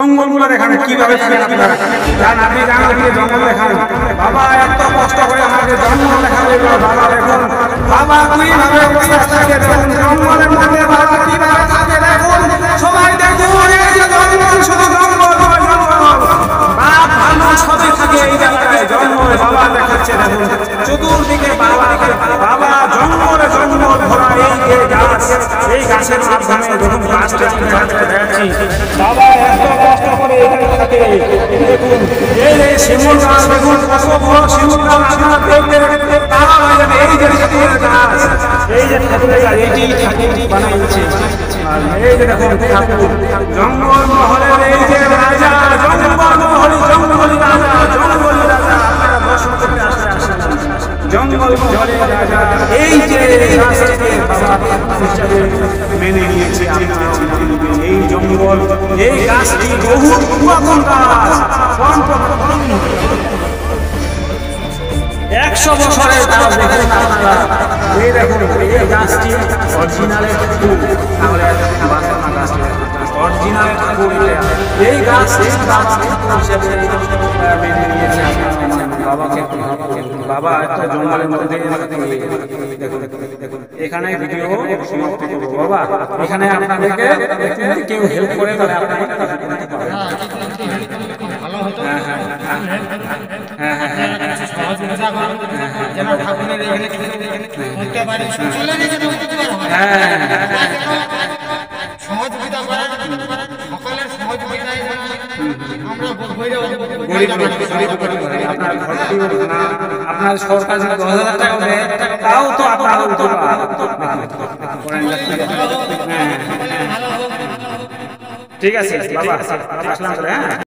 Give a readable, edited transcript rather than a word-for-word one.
জঙ্গলগুলো দেখান কিভাবে থাকেন আপনারা। আপনি জানেন জঙ্গল দেখান। বাবা এত কষ্ট করে আমাকে জঙ্গল দেখাবে। বাবা দেখুন বাবা কিভাবে অবস্থা থাকে, দেখুন জঙ্গলের মধ্যে বাবা কিভাবে থাকে দেখুন। সবাই দেখুন এই যে জঙ্গল, শুধু জঙ্গল বাপ মানুষ সবই থাকে এই জায়গায় জঙ্গল। বাবা দেখাচ্ছে দেখুন চতুর্দিকে বাবা বাবা জঙ্গলে জঙ্গল ভরা। এই যে গাছ, এই গাছের মাধ্যমে দেখুন গাছটা দেখাচ্ছি। বাবা এত কষ্ট করে এখানে থাকে। দেখুন এই যে শিমুল গাছ, দেখুন কত বড় শিমুল গাছ। আপনারা দেখতে দেখতে তারা হয়ে যাবে। এই যে ঠাকুরের গাছ, এই যে ঠাকুরের গাছ, এইটি ঠাকুর বানাইছে। এই যে দেখুন ঠাকুর জঙ্গল মহলের এই যে রাজা, জঙ্গল মহলি জঙ্গলি রাজা, জঙ্গলি রাজা। আপনারা দর্শন করতে আসলে আসেন জঙ্গল মহলের রাজা। এই যে গাছটিকে বাবা হিসাবে মেনে নিয়েছে। এই জঙ্গল, এই গাছটি বহু পুরাতন গাছ, 100 বছরের গাছ। দেখুন আপনারা এই দেখুন এই গাছটি অরিজিনালের ঠাকুর, তাহলে গাছটি অরিজিনালের ঠাকুর। এই গাছ হিসেবে মেনে নিয়েছে বাবাকে। বাবা একটা জঙ্গলের মধ্যে দেখুন এখানে ভিডিও সমাপ্তি করবো। বাবা এখানে আপনাদেরকে কেউ হেল্প করে তাহলে আপনারা ভালো হতো। সহযোগিতা করার সকলের সহযোগিতায় আপনার সরকার 10,000 টাকা দেয়, তাও তো আপনার ঠিক আছে বাবা আসলাম।